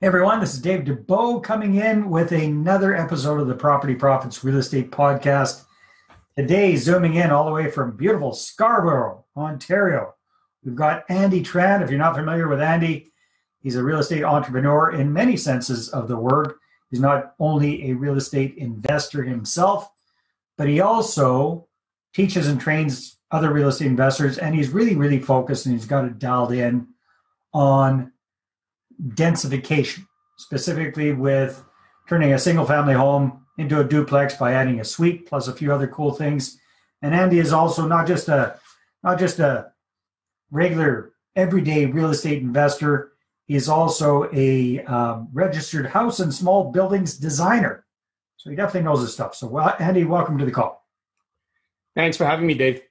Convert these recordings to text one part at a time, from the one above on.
Everyone, this is Dave Dubeau coming in with another episode of the Property Profits Real Estate Podcast. Today, zooming in all the way from beautiful Scarborough, Ontario. We've got Andy Tran. If you're not familiar with Andy, he's a real estate entrepreneur in many senses of the word. He's not only a real estate investor himself, but he also teaches and trains other real estate investors, and he's really focused, and he's got it dialed in on densification, specifically with turning a single family home into a duplex by adding a suite plus a few other cool things. And Andy is also not just a regular everyday real estate investor. He is also a registered house and small buildings designer. So he definitely knows his stuff. So Andy, welcome to the call. Thanks for having me, Dave.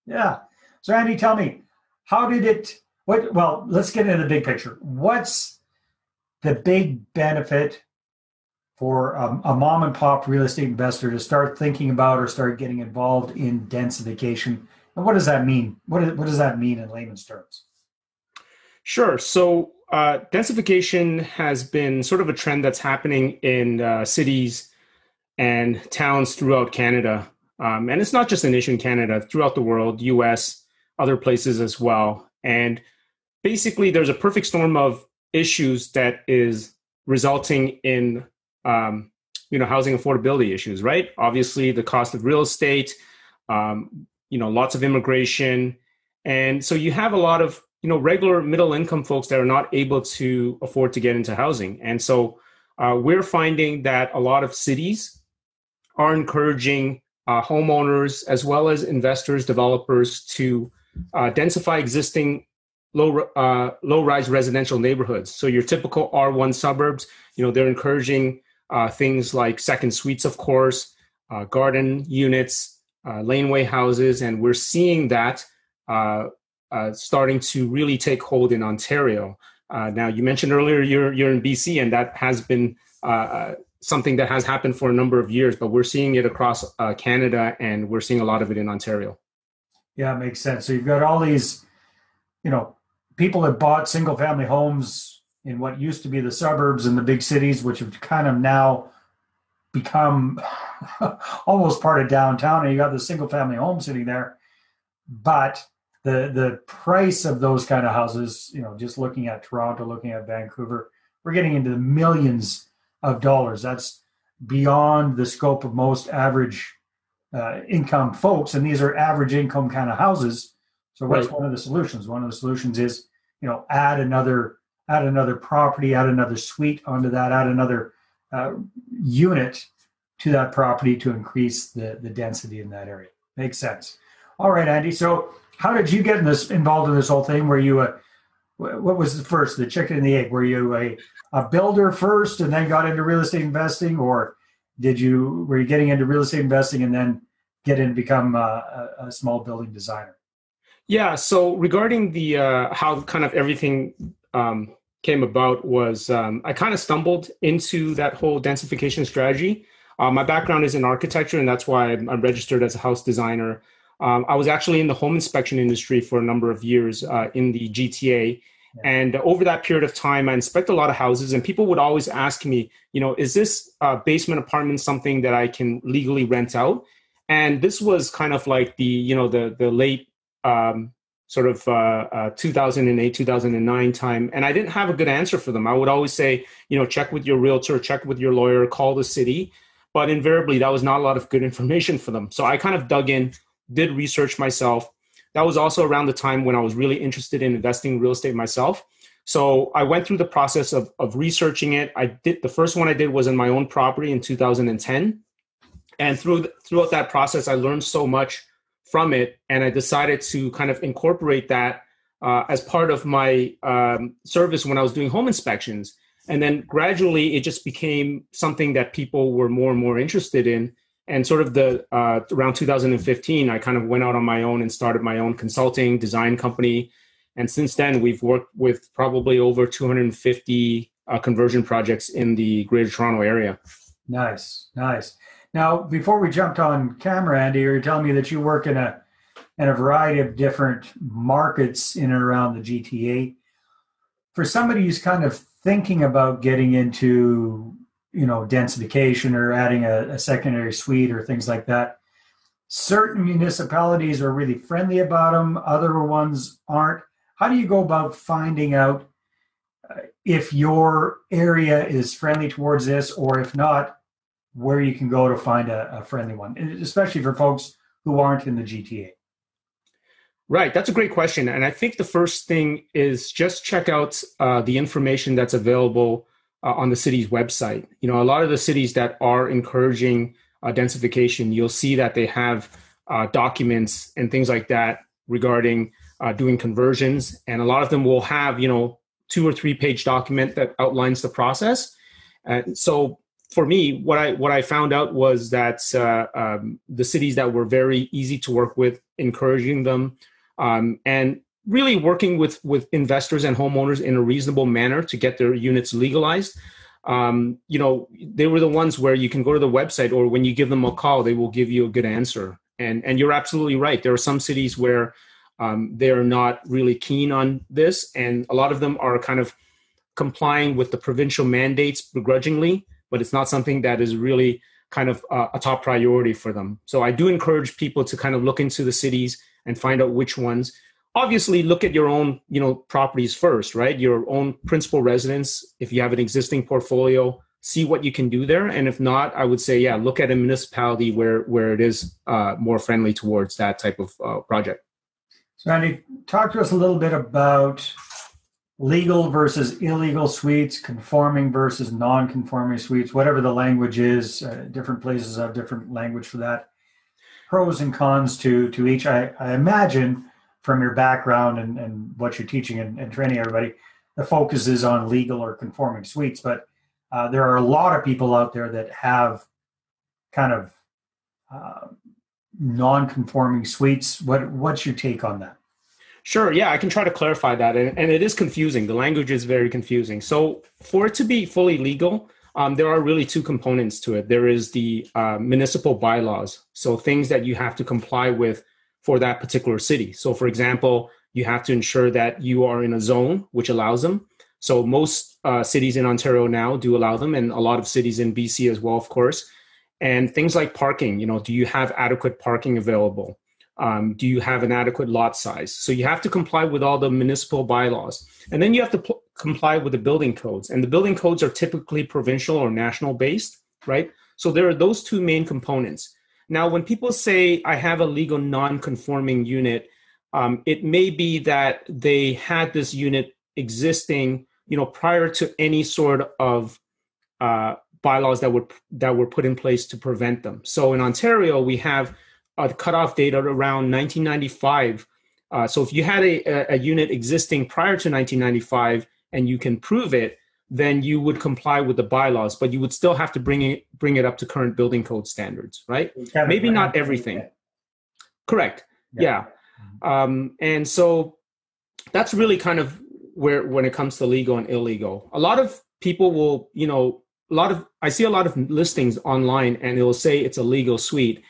Yeah. So Andy, tell me, let's get into the big picture. What's the big benefit for a mom and pop real estate investor to start thinking about or start getting involved in densification? And what does that mean? What does that mean in layman's terms? Sure. So densification has been sort of a trend that's happening in cities and towns throughout Canada. And it's not just an issue in Canada, throughout the world, US, other places as well. And basically, there's a perfect storm of issues that is resulting in, housing affordability issues, right? Obviously, the cost of real estate, lots of immigration. And so you have a lot of, regular middle income folks that are not able to afford to get into housing. And so we're finding that a lot of cities are encouraging homeowners as well as investors, developers to densify existing low-rise residential neighborhoods. So your typical R1 suburbs, they're encouraging things like second suites, of course, garden units, laneway houses, and we're seeing that starting to really take hold in Ontario. Now, you mentioned earlier you're in BC, and that has been something that has happened for a number of years, but we're seeing it across Canada, and we're seeing a lot of it in Ontario. Yeah, it makes sense. So you've got all these, people that bought single family homes in what used to be the suburbs and the big cities, which have kind of now become almost part of downtown. And you got the single family home sitting there. But the price of those kind of houses, just looking at Toronto, looking at Vancouver, we're getting into the millions of dollars. That's beyond the scope of most average income folks. And these are average income kind of houses. So what's one of the solutions? One of the solutions is, add another property, add another suite onto that, add another unit to that property to increase the density in that area. Makes sense. All right, Andy. So how did you get involved in this whole thing? Were you what was the first, the chicken and the egg? Were you a builder first and then got into real estate investing, or were you getting into real estate investing and then get in to become a small building designer? Yeah. So regarding the how kind of everything came about was I kind of stumbled into that whole densification strategy. My background is in architecture, and that's why I'm registered as a house designer. I was actually in the home inspection industry for a number of years in the GTA. Yeah. And over that period of time, I inspect a lot of houses, and people would always ask me, is this basement apartment something that I can legally rent out? And this was kind of like the late 2008, 2009 time. And I didn't have a good answer for them. I would always say, check with your realtor, check with your lawyer, call the city. But invariably, that was not a lot of good information for them. So I kind of dug in, did research myself. That was also around the time when I was really interested in investing in real estate myself. So I went through the process of researching it. The first one I did was in my own property in 2010. And throughout that process, I learned so much from it. And I decided to kind of incorporate that as part of my service when I was doing home inspections. And then gradually it just became something that people were more and more interested in. And sort of around 2015, I kind of went out on my own and started my own consulting design company. And since then, we've worked with probably over 250 conversion projects in the Greater Toronto area. Nice. Now, before we jumped on camera, Andy, you're telling me that you work in a variety of different markets in and around the GTA. For somebody who's kind of thinking about getting into, densification or adding a secondary suite or things like that, certain municipalities are really friendly about them, other ones aren't. How do you go about finding out if your area is friendly towards this, or if not, where you can go to find a friendly one, especially for folks who aren't in the GTA? Right. That's a great question. And I think the first thing is just check out the information that's available on the city's website. A lot of the cities that are encouraging densification, you'll see that they have documents and things like that regarding doing conversions. And a lot of them will have, 2 or 3 page document that outlines the process. And so for me, what I found out was that the cities that were very easy to work with, encouraging them, and really working with investors and homeowners in a reasonable manner to get their units legalized. They were the ones where you can go to the website, or when you give them a call, they will give you a good answer. And you're absolutely right. There are some cities where they're not really keen on this, and a lot of them are kind of complying with the provincial mandates begrudgingly, but it's not something that is really kind of a top priority for them. So I do encourage people to kind of look into the cities and find out which ones. Obviously, look at your own, properties first, right? Your own principal residence. If you have an existing portfolio, see what you can do there. And if not, I would say, yeah, look at a municipality where it is more friendly towards that type of project. So Andy, talk to us a little bit about legal versus illegal suites, conforming versus non-conforming suites, whatever the language is. Different places have different language for that. Pros and cons to each. I imagine from your background and what you're teaching and training everybody, the focus is on legal or conforming suites, but there are a lot of people out there that have kind of non-conforming suites. What's your take on that? Sure. Yeah, I can try to clarify that. And it is confusing. The language is very confusing. So for it to be fully legal, there are really 2 components to it. There is the municipal bylaws. So things that you have to comply with for that particular city. So for example, you have to ensure that you are in a zone which allows them. So most cities in Ontario now do allow them, and a lot of cities in BC as well, of course. And things like parking, do you have adequate parking available? Do you have an adequate lot size? So you have to comply with all the municipal bylaws. And then you have to comply with the building codes. And the building codes are typically provincial or national based, right? So there are those 2 main components. Now, when people say, I have a legal non-conforming unit, it may be that they had this unit existing, prior to any sort of bylaws that were put in place to prevent them. So in Ontario, we have a cutoff date at around 1995. So if you had a unit existing prior to 1995 and you can prove it, then you would comply with the bylaws, but you would still have to bring it up to current building code standards, right? Maybe not everything. Correct. Yeah. And so that's really kind of where, when it comes to legal and illegal, a lot of people will, I see a lot of listings online and it will say it's a legal suite.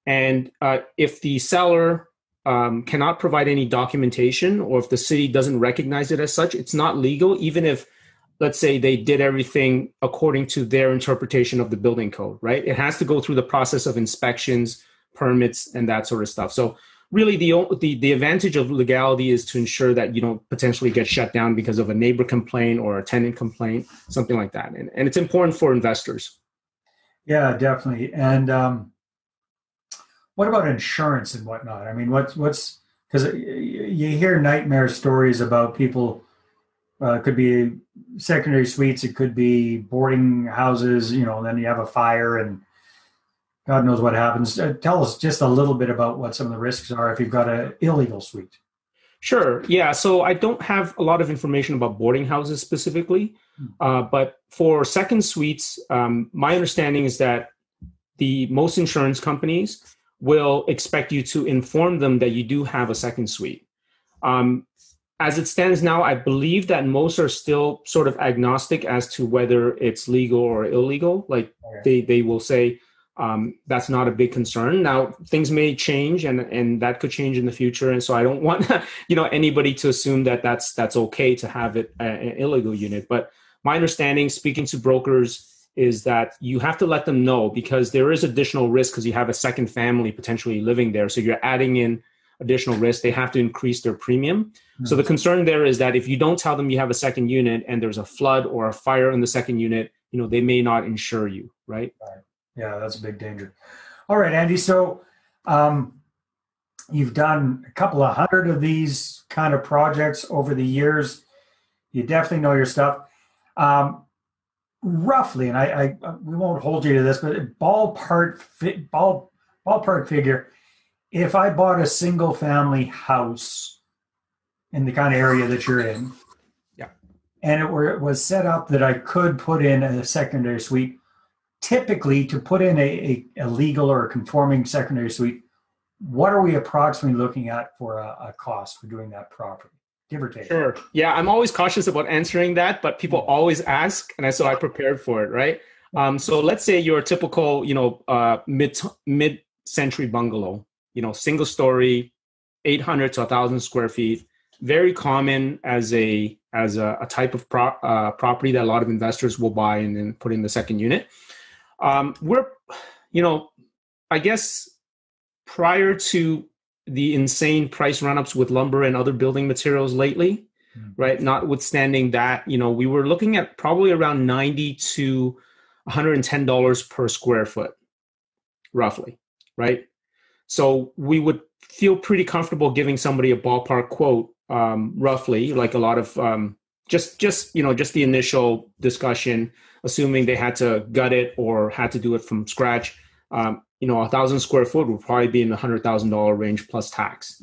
And if the seller cannot provide any documentation, or if the city doesn't recognize it as such, it's not legal, even if, let's say, they did everything according to their interpretation of the building code, right? It has to go through the process of inspections, permits, and that sort of stuff. So really the advantage of legality is to ensure that you don't potentially get shut down because of a neighbor complaint or a tenant complaint, something like that. And it's important for investors. Yeah, definitely. And what about insurance and whatnot? I mean, what's because you hear nightmare stories about people. Could be secondary suites. It could be boarding houses. Then you have a fire and God knows what happens. Tell us just a little bit about what some of the risks are if you've got an illegal suite. Sure. Yeah. So I don't have a lot of information about boarding houses specifically, but for second suites, my understanding is that most insurance companies will expect you to inform them that you do have a second suite. As it stands now, I believe that most are still sort of agnostic as to whether it's legal or illegal. Like they will say that's not a big concern. Now things may change, and that could change in the future. And so I don't want anybody to assume that that's okay to have it an illegal unit. But my understanding, speaking to brokers, is that you have to let them know, because there is additional risk because you have a second family potentially living there. So you're adding in additional risk. They have to increase their premium. So the concern there is that if you don't tell them you have a second unit and there's a flood or a fire in the second unit, they may not insure you, right? Yeah, that's a big danger. All right, Andy. So you've done a couple of hundred of these kind of projects over the years. You definitely know your stuff. Roughly, and we won't hold you to this, but ballpark figure, if I bought a single family house in the kind of area that you're in, and it was set up that I could put in a secondary suite, typically to put in a legal or a conforming secondary suite, what are we approximately looking at for a cost for doing that property, give or take? Sure. Yeah, I'm always cautious about answering that, but people always ask, and so I prepared for it, right? So let's say you're a typical, mid-century bungalow, single story, 800 to 1,000 square feet, very common as a type of property that a lot of investors will buy and then put in the second unit. We're, I guess prior to the insane price run-ups with lumber and other building materials lately, right? Notwithstanding that, we were looking at probably around $90 to $110 per square foot, roughly, right? So we would feel pretty comfortable giving somebody a ballpark quote, roughly, like a lot of just the initial discussion, assuming they had to gut it or had to do it from scratch. 1,000 square foot would probably be in the $100,000 range plus tax.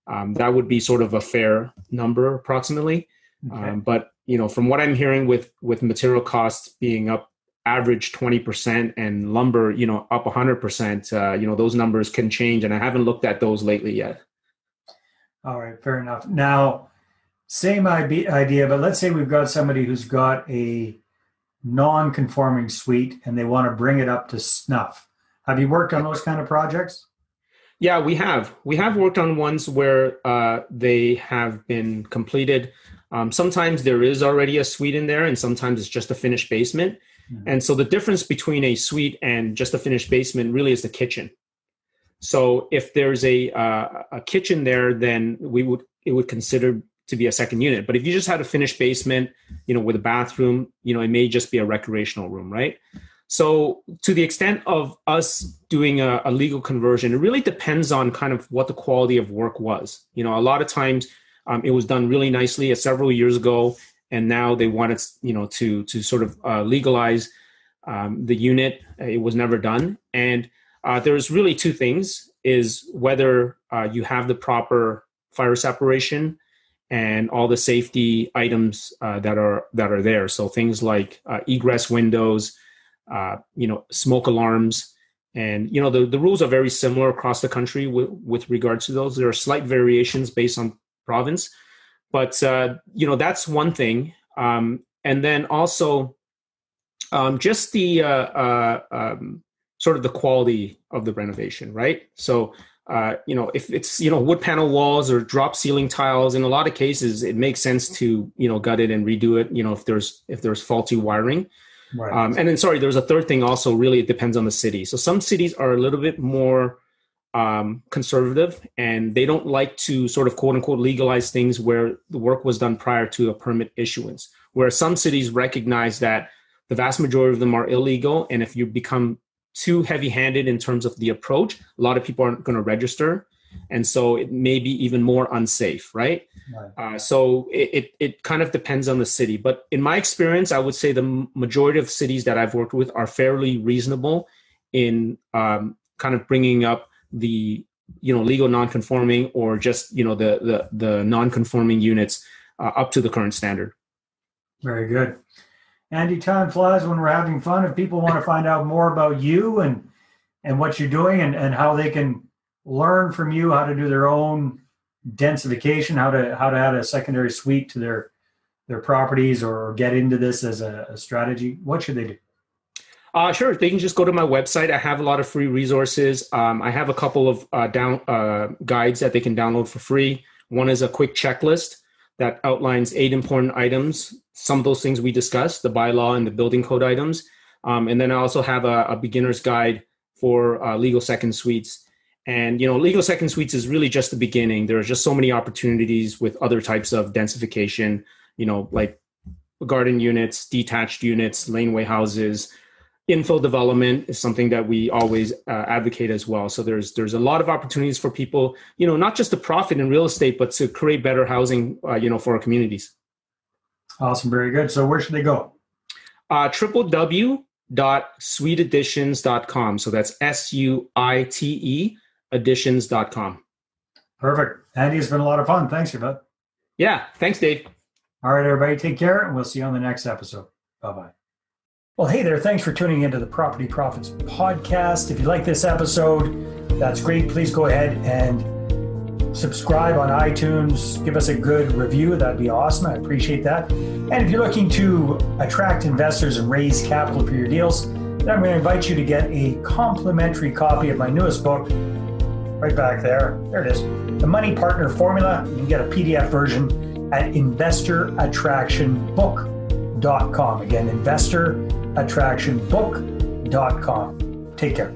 That would be sort of a fair number, approximately. Okay. But from what I'm hearing, with material costs being up average 20% and lumber, up 100%, those numbers can change, and I haven't looked at those lately yet. All right, fair enough. Now, same idea, but let's say we've got somebody who's got a non-conforming suite and they want to bring it up to snuff. Have you worked on those kind of projects? Yeah, we have. We have worked on ones where they have been completed. Sometimes there is already a suite in there, and sometimes it's just a finished basement. Mm-hmm. And so the difference between a suite and just a finished basement really is the kitchen. So if there's a kitchen there, then it would consider to be a second unit. But if you just had a finished basement, with a bathroom, it may just be a recreational room, right? So to the extent of us doing a legal conversion, it really depends on kind of what the quality of work was. A lot of times it was done really nicely several years ago, and now they wanted, to sort of legalize the unit. It was never done. And there's really two things, is whether you have the proper fire separation and all the safety items that are there. So things like egress windows, smoke alarms, and the rules are very similar across the country with regards to those. There are slight variations based on province, but that's one thing. And then also just the sort of the quality of the renovation, right? So if it's wood panel walls or drop ceiling tiles, in a lot of cases it makes sense to gut it and redo it. If there's faulty wiring. Right. And then, there's a third thing also. Really, it depends on the city. So some cities are a little bit more conservative, and they don't like to sort of quote unquote legalize things where the work was done prior to a permit issuance. Whereas some cities recognize that the vast majority of them are illegal, and if you become too heavy-handed in terms of the approach, a lot of people aren't going to register, and so it may be even more unsafe, right? So it kind of depends on the city. But in my experience, I would say the majority of cities that I've worked with are fairly reasonable in kind of bringing up the legal non-conforming or just the non-conforming units up to the current standard. Very good. Andy, time flies when we're having fun. If people want to find out more about you and what you're doing and how they can learn from you how to do their own densification, how to add a secondary suite to their properties or get into this as a strategy, what should they do? Sure. They can just go to my website. I have a lot of free resources. I have a couple of guides that they can download for free. One is a quick checklist that outlines 8 important items. Some of those things we discussed, the bylaw and the building code items. And then I also have a beginner's guide for legal second suites. And, legal second suites is really just the beginning. There are just so many opportunities with other types of densification, like garden units, detached units, laneway houses. Infill development is something that we always advocate as well. So there's a lot of opportunities for people, not just to profit in real estate, but to create better housing, for our communities. Awesome. Very good. So where should they go? www.suiteadditions.com. So that's SUITE additions.com. Perfect. Andy, it's been a lot of fun. Thanks, Yvette. Yeah. Thanks, Dave. All right, everybody. Take care, and we'll see you on the next episode. Bye-bye. Well, hey there. Thanks for tuning into the Property Profits podcast. If you like this episode, that's great. Please go ahead and subscribe on iTunes. Give us a good review. That'd be awesome. I appreciate that. And if you're looking to attract investors and raise capital for your deals, then I'm going to invite you to get a complimentary copy of my newest book, right back there. There it is. The Money Partner Formula. You can get a PDF version at investorattractionbook.com. Again, investorattractionbook.com. Take care.